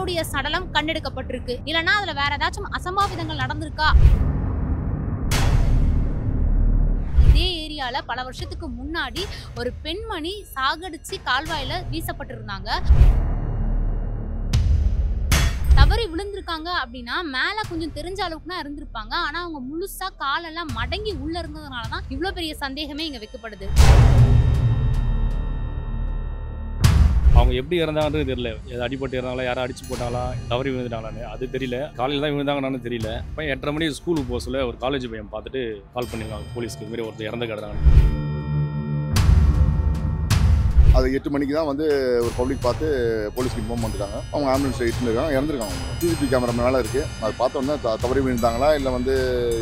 பெண்ணுடைய சடலம் கண்டெடுக்கப்பட்டிருக்கு. இல்லனா அதுல வேற ஏதாச்சும் அசம்பாவிதங்கள் நடந்திருக்கா? இதே ஏரியால பல வருஷத்துக்கு முன்னாடி ஒரு பெண்மணி சாகடிச்சு கால்வாயில வீசப்பட்டிருந்தாங்க. தவறி விழுந்திருக்காங்க அப்படின்னா மேல கொஞ்சம் தெரிஞ்ச அளவுக்கு தான் இருந்திருப்பாங்க. ஆனா அவங்க முழுசா காலெல்லாம் மடங்கி உள்ள இருந்ததுனால தான் இவ்வளவு பெரிய சந்தேகமே இங்க வைக்கப்படுது. அவங்க எப்படி இறந்தாங்கன்றது தெரியல. ஏதாவது அடிபட்டு இறந்தாங்களா, யாரும் அடிச்சு போட்டாங்களா, தவறி விழுந்துட்டாங்களான்னு அது தெரியல. காலையில் தான் விழுந்தாங்கன்னு தெரியல. பையன் 8:30 மணிக்கு ஸ்கூலுக்கு போக சொல்ல ஒரு காலேஜ் பையன் பார்த்துட்டு கால் பண்ணியிருக்காங்க போலீஸ்க்கு. இதுமாரி ஒருத்தர் இறந்து கிடந்தாங்க. அது 8 மணிக்கு தான் வந்து ஒரு பப்ளிக் பார்த்து போலீஸ்க்கு இன்ஃபார்ம் பண்ணிருக்காங்க. அவங்க ஆம்புலன்ஸ் இருக்காங்க, இறந்துருக்காங்க. சிசிடிவி கேமரா மேலே இருக்குது. அது பார்த்தோன்னா தவறி விழுந்தாங்களா இல்லை வந்து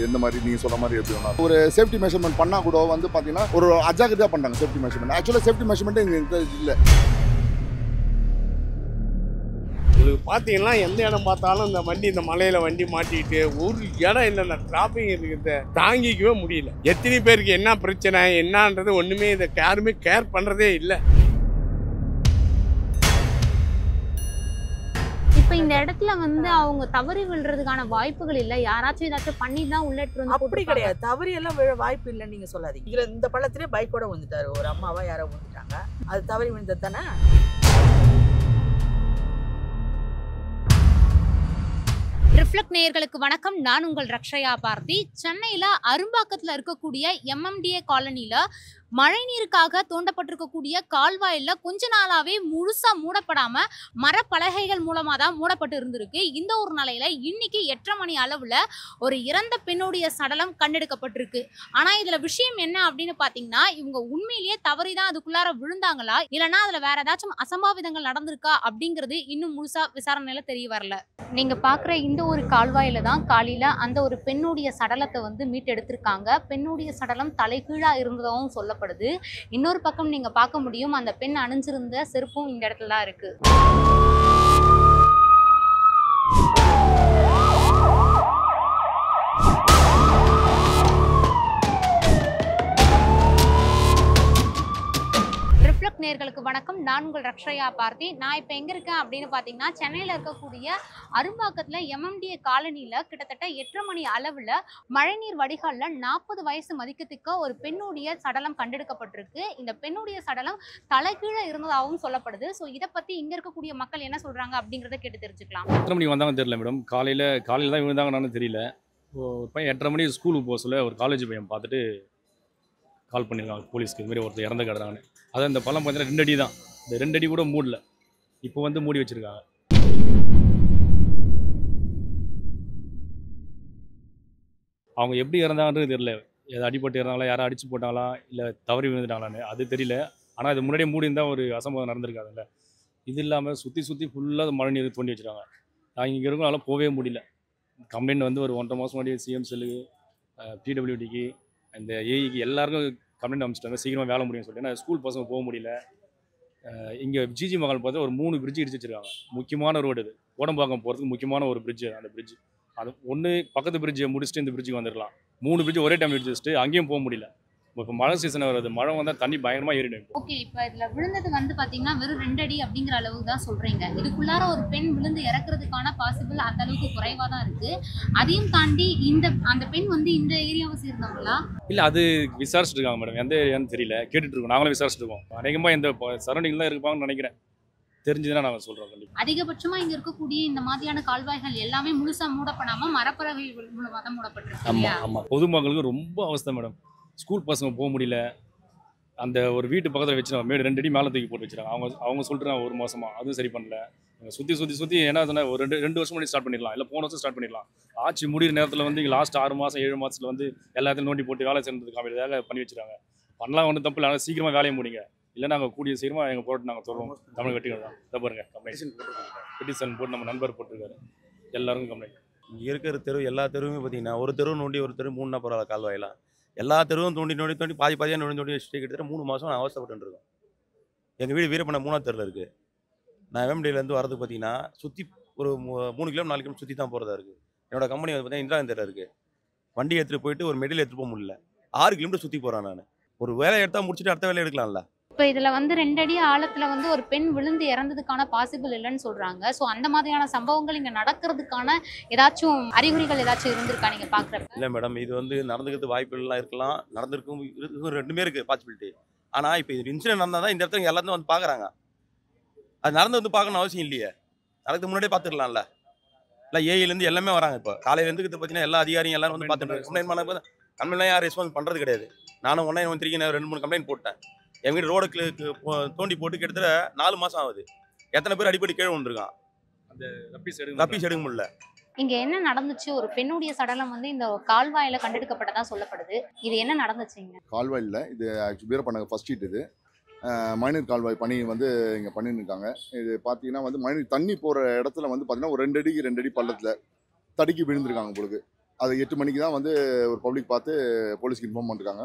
எந்த மாதிரி நீங்கள் சொல்கிற மாதிரி எப்படி வேணா ஒரு சேஃப்டி மெஷர்மெண்ட் பண்ணால் கூட வந்து பார்த்தீங்கன்னா ஒரு அஜாக்கிரதையாக பண்ணுறாங்க சேஃப்டி மெஷர்மெண்ட். ஆக்சுவலாக சேஃப்டி மெஷர்மெண்ட்டு இங்கே இல்லை. உங்களுக்கு பார்த்தீங்கன்னா எந்த இடம் பார்த்தாலும் இந்த வண்டி இந்த மலையில் வண்டி மாட்டிக்கிட்டு ஒரு இடம் இல்லைன்னா டிராஃபிக் இருக்கிறத தாங்கிக்கவே முடியல. எத்தனை பேருக்கு என்ன பிரச்சனை என்னன்றது ஒன்றுமே இதை யாருமே கேர் பண்ணுறதே இல்லை. இப்ப இந்த இடத்துல வந்து அவங்க தவறி விழுறதுக்கான வாய்ப்புகள் இல்ல. யாராச்சும் ஏதாச்சும் பண்ணி தான் உள்ள எடுத்து வந்து அப்படி கிடையாது. தவறி எல்லாம் விழ வாய்ப்பு இல்லைன்னு நீங்க சொல்லாதீங்க. இதுல இந்த பள்ளத்திலே பைக்கோட விழுந்துட்டாரு. ஒரு அம்மாவா யாரோ விழுந்துட்டாங்க. அது தவறி விழுந்தது தானே. ரிஃப்ளெக்ட் நேயர்களுக்கு வணக்கம். நான் உங்கள் ரக்ஷயா பார்த்தி. சென்னையில அரும்பாக்கத்துல இருக்கக்கூடிய MMDA காலனில மழைநீருக்காக தோண்டப்பட்டிருக்கக்கூடிய கால்வாயில கொஞ்ச நாளாவே முழுசா மூடப்படாம மரப்பலகைகள் மூலமா தான் மூடப்பட்டு இருந்திருக்கு. இந்த ஒரு நிலையில இன்னைக்கு 8:30 மணி அளவுல ஒரு இறந்த பெண்ணுடைய சடலம் கண்டெடுக்கப்பட்டிருக்கு. ஆனா இதுல விஷயம் என்ன அப்படின்னு பாத்தீங்கன்னா, இவங்க உண்மையிலேயே தவறிதான் அதுக்குள்ளார விழுந்தாங்களா, இல்லனா அதுல வேற ஏதாச்சும் அசம்பாவிதங்கள் நடந்திருக்கா அப்படிங்கிறது இன்னும் முழுசா விசாரணையில தெரிய வரல. நீங்க பாக்குற இந்த ஒரு கால்வாயில தான் காலையில அந்த ஒரு பெண்ணுடைய சடலத்தை வந்து மீட்டெடுத்திருக்காங்க. பெண்ணுடைய சடலம் தலைகீழா இருந்ததாகவும் சொல்லப்படுது. இன்னொரு பக்கம் நீங்க பார்க்க முடியும், அந்த பெண் அணிஞ்சிருந்த செருப்பும் இந்த இடத்துல தான் இருக்கு. நேயர்களுக்கு வணக்கம். நான் உங்கள் ரக்ஷயா பார்த்தி. நான் இப்போ எங்கே இருக்கேன் அப்படின்னு பார்த்தீங்கன்னா, சென்னையில் இருக்கக்கூடிய அரும்பாக்கத்தில் MMDA காலனியில் கிட்டத்தட்ட 8:30 மணி அளவில் மழைநீர் வடிகாலில் 40 வயசு மதிக்கத்தக்க ஒரு பெண்ணுடைய சடலம் கண்டெடுக்கப்பட்டிருக்கு. இந்த பெண்ணுடைய சடலம் தலைகீழே இருந்ததாகவும் சொல்லப்படுது. ஸோ இதை பற்றி இங்கே இருக்கக்கூடிய மக்கள் என்ன சொல்கிறாங்க அப்படிங்கிறத கேட்டு தெரிஞ்சுக்கலாம். 8:30 மணிக்கு வந்தாங்கன்னு தெரியல மேடம். காலையில் தான் விழுந்தாங்கன்னு தெரியல. ஒரு பையன் 8:30 மணிக்கு ஸ்கூலுக்கு போக சொல்ல ஒரு காலேஜ் பையன் பார்த்துட்டு கால் பண்ணியிருக்காங்க போலீஸ்க்கு. இதுமாரி ஒருத்தர் இறந்து கிடந்தாங்கன்னு. அதான் இந்த பள்ளம் பார்த்தீங்கன்னா 2 அடி தான். இந்த 2 அடி கூட மூடல. இப்போ வந்து மூடி வச்சுருக்காங்க. அவங்க எப்படி இறந்தாங்கன்றது தெரியல. ஏதாவது அடிபட்டு இறந்தாங்களா, யாரும் அடிச்சு போட்டாங்களா, இல்லை தவறி விழுந்துட்டாங்களான்னு அது தெரியல. ஆனால் அது முன்னாடியே மூடி இருந்தால் ஒரு அசம்பாவம் நடந்திருக்காதுல்ல. இது இல்லாமல் சுற்றி ஃபுல்லாக மழை நீர் தோண்டி வச்சுருக்காங்க. நான் இங்கே இருக்கனால போகவே முடியல. கம்ப்ளைண்ட் வந்து ஒரு 1.5 மாதம் முன்னாடி CM செல்லுக்கு, PWDக்கு, இந்த ஏஇக்கு எல்லாருக்கும் கம்ப்ளைண்ட் அமைச்சிட்டாங்க. சீக்கிரமாக வேலை முடியும்னு சொல்லிட்டு. ஏன்னா ஸ்கூல் பசங்க போக முடியல. இங்கே ஜிஜி மகால் பார்த்தா ஒரு 3 பிரிட்ஜ் இடிச்சு வச்சுருக்காங்க. முக்கியமான ரோடு இது. கோடம்பாக்கம் போகிறதுக்கு முக்கியமான ஒரு பிரிட்ஜ். அந்த பிரிட்ஜ் அது ஒன்று பக்கத்து பிரிட்ஜை முடிச்சுட்டு இந்த பிரிட்ஜுக்கு வந்துடலாம். 3 பிரிட்ஜ் ஒரே டைம் இடிச்சு வச்சுட்டு அங்கேயும் போக முடியல. இப்போ மழை சீசன் வருது. மழை வந்தால் தண்ணி பயங்கரமாக ஏறிடும். ஓகே, இப்போ இதில் விழுந்தது வந்து பார்த்தீங்கன்னா வெறும் 2 அடி அப்படிங்கிற அளவுக்கு தான் சொல்கிறீங்க. இதுக்குள்ளார ஒரு பெண் விழுந்து இறக்குறதுக்கான பாசிபிள் அந்த அளவுக்கு குறைவாக தான் இருக்குது. அதையும் தாண்டி அந்த பெண் வந்து இந்த ஏரியாவை சேர்ந்தவங்களா? இல்லை, அது விசாரிச்சுட்டு இருக்காங்க மேடம். எந்த ஏரியான்னு தெரியல. கேட்டுட்டு இருக்கோம். நாங்களும் விசாரிச்சுட்டு இருக்கோம். அநேகமாக இந்த சரௌண்டிங் தான் இருப்பாங்கன்னு நினைக்கிறேன். தெரிஞ்சுதான் நாங்கள் சொல்கிறோம். கண்டிப்பாக அதிகபட்சமாக இங்கே இருக்கக்கூடிய இந்த மாதிரியான கால்வாய்கள் எல்லாமே முழுசாக மூடப்படாமல் மரப்பலகைகள் மூலமாக தான் மூடப்பட்டிருக்கு. ஆமாம் ஆமாம். பொதுமக்களுக்கு ரொம்ப அவஸ்தை மேடம். ஸ்கூல் பசங்க போக முடியல. அந்த ஒரு வீட்டு பக்கத்தில் வச்சுருவாங்க. மேடு 2 அடி மேலே தூக்கி போட்டு வச்சுருக்காங்க. அவங்க சொல்கிறாங்க 1 மாதமாக அதுவும் சரி பண்ணல. சுற்றி என்ன சொன்னால் ஒரு 2 வருஷம் முன்னாடி ஸ்டார்ட் பண்ணிடலாம், இல்லை போன வருஷம் ஸ்டார்ட் பண்ணிடலாம். ஆட்சி முடிகிற நேரத்தில் வந்து இங்கே லாஸ்ட் 6 மாதம் 7 மாதத்தில் வந்து எல்லாத்தையும் நோண்டி போட்டு வேலை சேர்ந்தது காமிக்கிறதாக பண்ணி வச்சுருக்காங்க. பண்ணலாம் ஒன்றும் தப்பு இல்லை. ஆனால் சீக்கிரமாக வேலையை முடிங்க. இல்லை நாங்கள் கூடிய சீக்கிரமாக எங்கள் போட்டு நாங்கள் சொல்கிறோம். தமிழ் வெட்டிகள் தான் இதை பாருங்க. பெட்டிஷன் போட்டு நம்ம நண்பர் போட்டிருக்காரு. எல்லாருக்கும் கம்ப்ளைண்ட். இங்கே இருக்கிற தெரு எல்லா தெருவுமே பார்த்தீங்கன்னா ஒரு தெரு நோண்டி ஒரு தெரு 3 பரவாயில்ல கால்வாயெல்லாம். எல்லா தெருவும் தோண்டி பாதியாக நோண்டி வச்சுட்டு கிட்டத்தட்ட 3 மாதம் நான் அவசரப்பட்டு இருக்கோம். எங்கள் வீடு வீரப்பண்ண 3ஆவது தெருவில் இருக்குது. நான் MMDலேருந்து வரதுக்கு பார்த்தீங்கன்னா சுற்றி ஒரு 3 கிலோமீட்டர் 4 கிலோமீட்டர் சுற்றி தான் போகிறதா இருக்குது. என்னோட கம்பெனி வந்து பார்த்தீங்கன்னா இந்திரா தெருவில் இருக்குது. வண்டி எடுத்துகிட்டு போயிட்டு ஒரு மெடில் எடுத்துகிட்டு போக முடியல. 6 கிலோமீட்டர் சுற்றி போகிறேன் நான். ஒரு வேலை எடுத்தால் முடிச்சுட்டு அடுத்த வேலை எடுக்கலாம்ல. இப்போ இதுல வந்து 2 அடி ஆழத்துல வந்து ஒரு பெண் விழுந்து இறந்ததுக்கான பாசிபிள் இல்லைன்னு சொல்றாங்க. ஸோ அந்த மாதிரியான சம்பவங்கள் இங்க நடக்கிறதுக்கான ஏதாச்சும் அறிகுறிகள் ஏதாச்சும் இருந்திருக்கா நீங்க பாக்குறப்ப? இல்லை மேடம், இது வந்து நடந்துக்கிறது வாய்ப்புகள்லாம் இருக்கலாம், நடந்திருக்கும் ரெண்டுமே இருக்குது பாசிபிலிட்டி. ஆனால் இப்போ இது இன்சிடென்ட் நடந்தால் தான் இந்த இடத்துல எல்லாத்தையும் வந்து பார்க்குறாங்க. அது நடந்து வந்து பார்க்கணும் அவசியம் இல்லையே, நடக்கிறதுக்கு முன்னாடியே பார்த்துக்கலாம்ல. இல்லை ஏஐலேருந்து எல்லாமே வராங்க. இப்போ காலையிலேருந்து பார்த்தீங்கன்னா எல்லா அதிகாரியும் எல்லாரும் வந்து பார்த்துட்டு கம்ப்ளைண்ட் பண்ண போது கம்ப்ளைண்ட்லாம் யாரும் ரெஸ்பான்ஸ் பண்ணுறது கிடையாது. நானும் 1913 நான் 2-3 கம்ப்ளைண்ட் போட்டேன். என் வீடு ரோடுக்கு தோண்டி போட்டு கிட்டத்தட்ட 4 மாதம் ஆகுது. எத்தனை பேர் அடிப்படி கீழே வந்துருக்கான், அந்த ரப்பீஸ் எடுக்க முடியல. இங்க என்ன நடந்துச்சு? ஒரு பெண்ணுடைய சடலம் வந்து இந்த கால்வாயில கண்டெடுக்கப்பட்டதா சொல்லப்படுது. இது என்ன நடந்துச்சுங்க? கால்வாயில் இது ஆக்சுவலி வீரப்பண்ண ஃபர்ஸ்ட் ஹீட் இது. மழைநீர் கால்வாய் பணி வந்து இங்கே பண்ணின்னு இருக்காங்க. இது பார்த்தீங்கன்னா வந்து மழைநீர் தண்ணி போகிற இடத்துல வந்து பார்த்தீங்கன்னா ஒரு 2 அடிக்கு 2 அடி பள்ளத்தில் தடுக்கி விழுந்திருக்காங்க பொழுது. அது 8 மணிக்கு தான் வந்து ஒரு பப்ளிக் பார்த்து போலீஸ்க்கு இன்ஃபார்ம் பண்ணிருக்காங்க.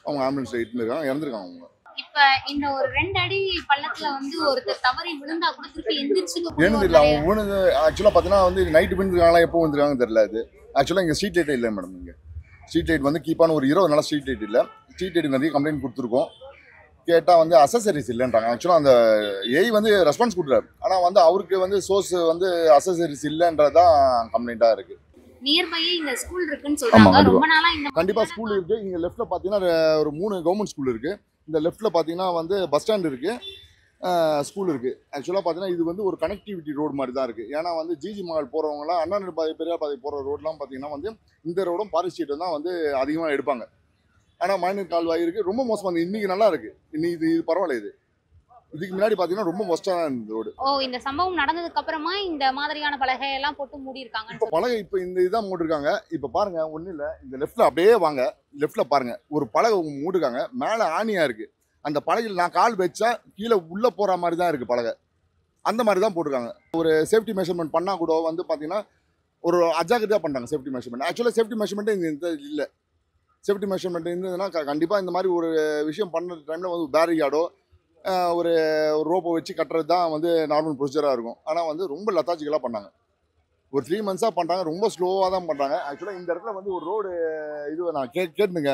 அவங்க ஆம்புலன்ஸில் இட்டுருக்காங்க, இறந்துருக்காங்க அவங்க. இப்ப இந்த ஒரு 2 அடி பள்ளத்துல வந்து ஒருத்தர் தவறி விழுந்தா கூட திருப்பி எழுந்திரல அவங்க விழுந்து ஆக்சுவலாக பார்த்தீங்கன்னா வந்து நைட்டு விழுந்துருக்காங்களா எப்போ வந்துருக்காங்கன்னு தெரியல. அது ஆக்சுவலாக இங்கே ஸ்ட்ரீட் லைட்டே இல்லை மேடம். இங்கே ஸ்ட்ரீட் லைட் வந்து கீப்பான ஒரு 20 நாளாக ஸ்ட்ரீட் லைட் இல்லை. ஸ்ட்ரீட் லைட் நிறைய கம்ப்ளைண்ட் கொடுத்துருக்கோம். கேட்டால் வந்து அசசரிஸ் இல்லைன்றாங்க. ஆக்சுவலாக அந்த ஏஐ வந்து ரெஸ்பான்ஸ் கொடுக்குறாரு, ஆனால் வந்து அவருக்கு வந்து சோர்ஸ் வந்து அசசரிஸ் இல்லைன்றதான் கம்ப்ளைண்ட்டாக இருக்குது. நியர்பையே இங்க ஸ்கூல் இருக்குன்னு சொல்றாங்க. ரொம்ப நாளா இந்த கண்டிப்பாக ஸ்கூல் இருக்குது. இங்கே லெஃப்ட்டில் பார்த்தீங்கன்னா ஒரு 3 கவர்மெண்ட் ஸ்கூல் இருக்குது. இந்த லெஃப்ட்டில் பார்த்தீங்கன்னா வந்து பஸ் ஸ்டாண்ட் இருக்குது, ஸ்கூல் இருக்குது. ஆக்சுவலாக பார்த்தீங்கன்னா இது வந்து ஒரு கனெக்டிவிட்டி ரோடு மாதிரி தான் இருக்குது. ஏன்னா வந்து ஜிஜி மஹால் போகிறவங்களாம் அண்ணா பாதை பெரியார் பாதை போகிற ரோடெலாம் பார்த்தீங்கன்னா வந்து இந்த ரோடும் பாரிஸ் ஸ்ட்ரீட்டும் தான் வந்து அதிகமாக எடுப்பாங்க. ஆனால் மழைநீர் கால்வாய் இருக்குது, ரொம்ப மோசமாக இன்றைக்கி நல்லா இருக்குது. இன்னைக்கு இது பரவாயில்ல. இதுக்கு முன்னாடி பார்த்தீங்கன்னா ரொம்ப மோஸ்ட்டாக தான் இந்த ரோடு. இந்த சம்பவம் நடந்ததுக்கு அப்புறமா இந்த மாதிரியான பலகை எல்லாம் போட்டு மூடி இருக்காங்க. இப்போ பலகை இப்போ இந்த இதான் மூடிருக்காங்க. இப்போ பாருங்க, ஒன்றும் இல்லை, இந்த லெஃப்ட்டில் அப்படியே வாங்க, லெஃப்ட்டில் பாருங்க ஒரு பலகை மூடிருக்காங்க, மேலே ஆணியாக இருக்குது. அந்த பலகையில் நான் கால் வச்சா கீழே உள்ளே போகிற மாதிரி தான் இருக்குது பலகை. அந்த மாதிரி தான் போட்டிருக்காங்க. ஒரு சேஃப்டி மெஷர்மெண்ட் பண்ணால் கூட வந்து பார்த்தீங்கன்னா ஒரு அஜாக்கிரதையாக பண்ணுறாங்க சேஃப்டி மெஷர்மெண்ட். ஆக்சுவலாக சேஃப்டி மெஷர்மெண்ட்டே இங்கே இல்லை. சேஃப்டி மெஷர்மெண்ட் இருந்ததுன்னா கண்டிப்பாக இந்த மாதிரி ஒரு விஷயம் பண்ணுற டைமில் வந்து பேரிகார்டோ ஒரு ரோப்பை வச்சு கட்டுறது தான் வந்து நார்மல் ப்ரொசீஜராக இருக்கும். ஆனால் வந்து ரொம்ப லத்தாச்சிக்கலாக பண்ணாங்க. ஒரு 3 மந்த்ஸாக பண்ணுறாங்க, ரொம்ப ஸ்லோவாக தான் பண்ணுறாங்க. ஆக்சுவலாக இந்த இடத்துல வந்து ஒரு ரோடு இது நான் கேட்டுங்க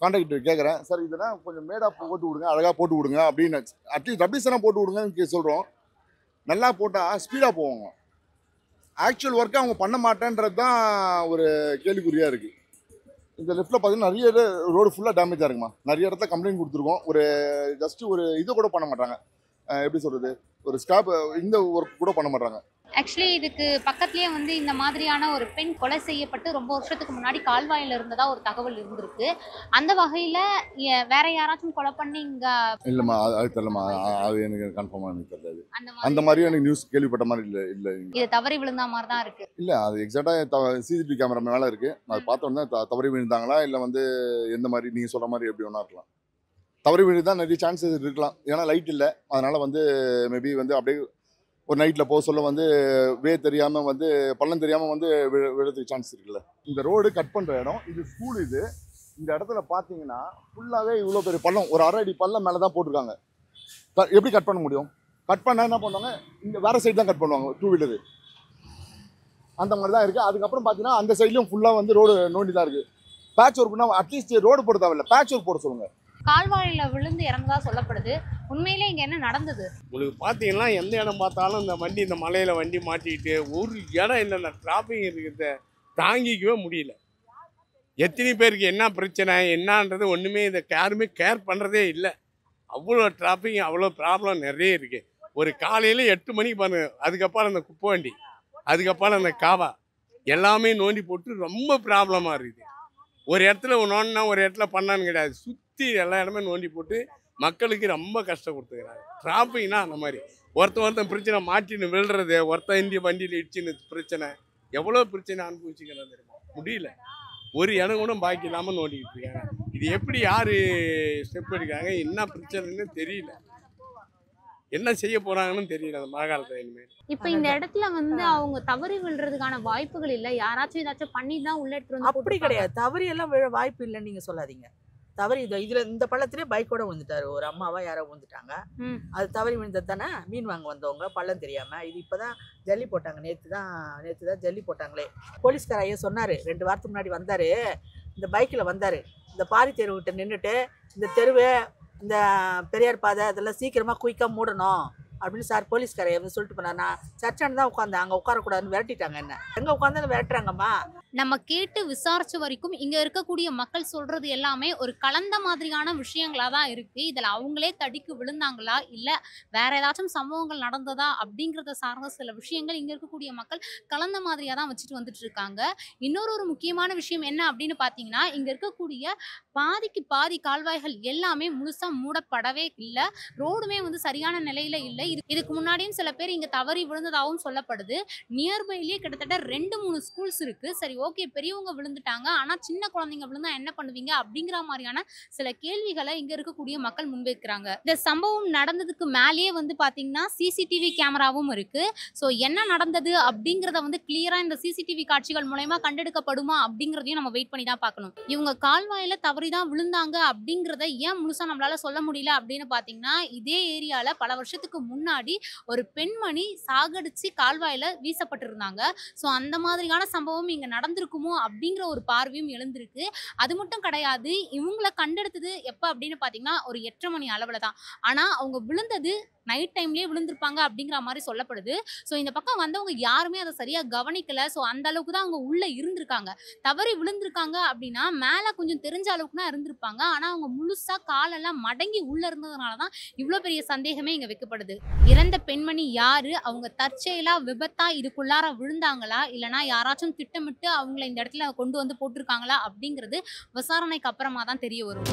கான்ட்ராக்டர் கேட்குறேன், சார் இதெல்லாம் கொஞ்சம் மேடாக போட்டு விடுங்க, அழகாக போட்டு விடுங்க அப்படின்னு. அட்லீஸ்ட் ரப்பீஸ்லாம் போட்டு விடுங்கன்னு சொல்கிறோம். நல்லா போட்டால் ஸ்பீடாக போவாங்க. ஆக்சுவல் ஒர்க்கை அவங்க பண்ண மாட்டேன்றது தான் ஒரு கேள்விக்குறியாக இருக்குது. இந்த லெஃப்ட்டில் பார்த்தீங்கன்னா நிறைய ரோடு ஃபுல்லாக டேமேஜாக இருக்குமா. நிறைய இடத்துல கம்ப்ளைண்ட் கொடுத்துருக்கோம். ஒரு ஜஸ்ட்டு ஒரு இது கூட பண்ண மாட்டாங்க, எப்படி சொல்கிறது, ஒரு ஸ்டாப் இந்த ஒர்க் கூட பண்ண மாட்டாங்க. ஆக்சுவலி இதுக்கு பக்கத்துலேயே வந்து இந்த மாதிரியான ஒரு பெண் கொலை செய்யப்பட்டு ரொம்ப வருஷத்துக்கு முன்னாடி கால்வாயில் இருந்ததா ஒரு தகவல் இருந்திருக்கு. அந்த வகையில் வேற யாராச்சும் கொலை பண்ணி இங்கே இல்லைம்மா, அது தெரியலம்மா, அது எனக்கு கன்ஃபார்மாக எனக்கு தெரியல. அந்த மாதிரியும் எனக்கு நியூஸ் கேள்விப்பட்ட மாதிரி இல்லை. இது தவறி விழுந்த மாதிரி தான் இருக்குது. இல்லை, அது எக்ஸாக்டாக சிசிடிவி கேமரா மேலே இருக்குது. அது பார்த்தோன்னா தவறி விழுந்தாங்களா இல்லை வந்து எந்த மாதிரி நீங்கள் சொல்கிற மாதிரி எப்படி ஒன்றா இருக்கலாம். தவறி விழுந்து தான் நிறைய சான்சஸ் இருக்கலாம். ஏன்னா லைட் இல்லை, அதனால் வந்து மேபி வந்து அப்படியே ஒரு நைட்டில் போக சொல்ல வந்து தெரியாமல் வந்து பள்ளம் தெரியாமல் வந்து விழுறதுக்கு சான்ஸ் இருக்குல்ல. இந்த ரோடு கட் பண்ணுற இடம் இது ஸ்கூல். இது இந்த இடத்துல பார்த்தீங்கன்னா ஃபுல்லாகவே இவ்வளோ பெரிய பள்ளம், ஒரு 1/2 அடி பள்ளம் மேலே தான் போட்டிருக்காங்க. எப்படி கட் பண்ண முடியும்? கட் பண்ணால் என்ன பண்ணுவாங்க, இந்த வேறு சைடு தான் கட் பண்ணுவாங்க, 2 வீலரு அந்த மாதிரி தான் இருக்குது. அதுக்கப்புறம் பார்த்தீங்கன்னா அந்த சைட்லையும் ஃபுல்லாக வந்து ரோடு நோண்டி தான் இருக்குது. பேட்ச் ஒர்க் பண்ணால் அட்லீஸ்ட் ரோடு போட தேவையில்லை, பேட்ச் ஒர்க் போட சொல்லுங்கள். கால்வாயில விழுந்து இறந்ததா சொல்லப்படுது. உண்மையிலே இங்க என்ன நடந்தது? உங்களுக்கு பார்த்தீங்கன்னா எந்த இடம் பார்த்தாலும் இந்த வண்டி, இந்த மலையில் வண்டி மாட்டிக்கிட்டு ஒரு இடம் இல்லைன்னா டிராஃபிக் இருக்கிறத தாங்கிக்கவே முடியல. எத்தனை பேருக்கு என்ன பிரச்சனை என்னன்றது ஒன்றுமே இதை யாருமே கேர் பண்ணுறதே இல்லை. அவ்வளோ டிராஃபிக், அவ்வளோ ப்ராப்ளம் நிறைய இருக்குது. ஒரு காலையில் 8 மணிக்கு பாருங்க, அதுக்கப்புறம் அந்த குப்பை வண்டி, அதுக்கப்புறம் அந்த காவா எல்லாமே நோண்டி போட்டு ரொம்ப ப்ராப்ளமாக இருக்குது. ஒரு இடத்துல நோண்டினா ஒரு இடத்துல பண்ணான்னு கிடையாது, சுற்றி எல்லா இடமே நோண்டி போட்டு மக்களுக்கு ரொம்ப கஷ்டம் கொடுத்துக்கிறாங்க. டிராஃபிக்னா அந்த மாதிரி ஒருத்தன் பிரச்சனை மாட்டின்னு விழுறது, ஒருத்தன் இந்திய வண்டியில் இடிச்சுன்னு பிரச்சனை, எவ்வளோ பிரச்சனை அனுபவிச்சுக்கிறாங்க தெரியுமா. முடியல, ஒரு இடம் கூட பாக்கி இல்லாமல் நோண்டிக்கிட்டு இருக்காங்க. இது எப்படி யார் ஸ்டெப் எடுக்காங்க, என்ன பிரச்சனைன்னு தெரியல, என்ன செய்ய போறாங்கன்னு தெரியல அந்த மழை காலத்துல. இனிமேல் இப்ப இந்த இடத்துல வந்து அவங்க தவறி விழுறதுக்கான வாய்ப்புகள் இல்ல, யாராச்சும் ஏதாச்சும் பண்ணி தான் உள்ள எடுத்து வந்து அப்படி கிடையாது. தவறி எல்லாம் விழ வாய்ப்பு இல்லைன்னு நீங்க சொல்லாதீங்க. தவறி இதுல இந்த பள்ளத்திலே பைக்கோட விழுந்துட்டாரு, ஒரு அம்மாவா யாரோ விழுந்துட்டாங்க. அது தவறி விழுந்தது தானே. மீன் வாங்க வந்தவங்க பள்ளம் தெரியாம. இது இப்பதான் ஜல்லி போட்டாங்க, நேற்று தான் ஜல்லி போட்டாங்களே. போலீஸ்கார ஐயா சொன்னாரு, 2 வாரத்துக்கு முன்னாடி வந்தாரு, இந்த பைக்கில் வந்தாரு, இந்த பாரி தெருவுகிட்ட நின்றுட்டு இந்த தெருவை இந்த பெரியார் பாதை அதெல்லாம் சீக்கிரமாக குயிக்காக மூடணும் அப்படின்னு சார் போலீஸ்காரை வந்து சொல்லிட்டு போனார். நான் சர்ச்சாண்டு தான் உட்காந்தேன், அங்கே உட்காரக்கூடாதுன்னு விரட்டிட்டாங்க. என்ன எங்கே உட்காந்து விரட்டுறாங்கம்மா. நம்ம கேட்டு விசாரிச்ச வரைக்கும் இங்க இருக்கக்கூடிய மக்கள் சொல்றது எல்லாமே ஒரு கலந்த மாதிரியான விஷயங்களா தான் இருக்கு. இதுல அவங்களே தடிக்கு விழுந்தாங்களா இல்ல வேற ஏதாச்சும் சம்பவங்கள் நடந்ததா அப்படிங்கறத சார்ந்த சில விஷயங்கள் இங்க இருக்கக்கூடிய மக்கள் கலந்த மாதிரியா தான் வச்சுட்டு வந்துட்டு இருக்காங்க. ஒரு முக்கியமான விஷயம் என்ன அப்படின்னு பாத்தீங்கன்னா, இங்க இருக்கக்கூடிய பாதிக்கு பாதி கால்வாய்கள் எல்லாமே முழுசா மூடப்படவே இல்லை. ரோடுமே வந்து சரியான நிலையில இல்லை. இதுக்கு முன்னாடியும் சில பேர் இங்க தவறி விழுந்ததாகவும் சொல்லப்படுது. நியர்பைலயே கிட்டத்தட்ட 2-3 ஸ்கூல்ஸ் இருக்கு. சரி, ஓகே, பெரியவங்க விழுந்துட்டாங்க, ஆனா சின்ன குழந்தைங்க விழுந்தா என்ன பண்ணுவீங்க அப்படிங்கிற மாதிரியான சில கேள்விகளை இங்க இருக்கக்கூடிய மக்கள் முன்வைக்கிறாங்க. இந்த சம்பவம் நடந்ததுக்கு மேலேயே வந்து பாத்தீங்கன்னா சிசிடிவி கேமராவும் இருக்கு. ஸோ என்ன நடந்தது அப்படிங்கிறத வந்து கிளியரா இந்த சிசிடிவி காட்சிகள் மூலமா கண்டெடுக்கப்படுமா அப்படிங்கிறதையும் நம்ம வெயிட் பண்ணி தான் பார்க்கணும். இவங்க கால்வாயில தவறிதான் விழுந்தாங்க அப்படிங்கிறத ஏன் முழுசா நம்மளால சொல்ல முடியல அப்படின்னு பாத்தீங்கன்னா, இதே ஏரியால பல வருஷத்துக்கு முன்னாடி ஒரு பெண்மணி சாகடிச்சு கால்வாயில வீசப்பட்டிருந்தாங்க. ஸோ அந்த மாதிரியான சம்பவம் இங்க நடந்திருக்குமோ அப்படிங்கிற ஒரு பார்வையும் எழுந்திருக்கு. அது மட்டும் கிடையாது, இவங்களை கண்டெடுத்தது எப்ப அப்படின்னு பாத்தீங்கன்னா ஒரு 8:30 மணி அளவுல தான். ஆனா அவங்க விழுந்தது நைட் டைம்லயே விழுந்திருப்பாங்க அப்படிங்கிற மாதிரி சொல்லப்படுது. ஸோ இந்த பக்கம் வந்தவங்க யாருமே அதை சரியா கவனிக்கல. ஸோ அந்த அளவுக்கு தான் அவங்க உள்ள இருந்திருக்காங்க. தவறி விழுந்திருக்காங்க அப்படின்னா மேல கொஞ்சம் தெரிஞ்ச அளவுக்கு தான் இருந்திருப்பாங்க. ஆனா அவங்க முழுசா காலெல்லாம் மடங்கி உள்ள இருந்ததுனால தான் இவ்வளவு பெரிய சந்தேகமே இங்க வைக்கப்படுது. இறந்த பெண்மணி யாரு, அவங்க தற்செயலா விபத்தா இதுக்குள்ளார விழுந்தாங்களா இல்லைன்னா யாராச்சும் திட்டமிட்டு அவங்களை இந்த இடத்துல கொண்டு வந்து போட்டிருக்காங்களா அப்படிங்கிறது விசாரணைக்கு அப்புறமா தான் தெரிய வரும்.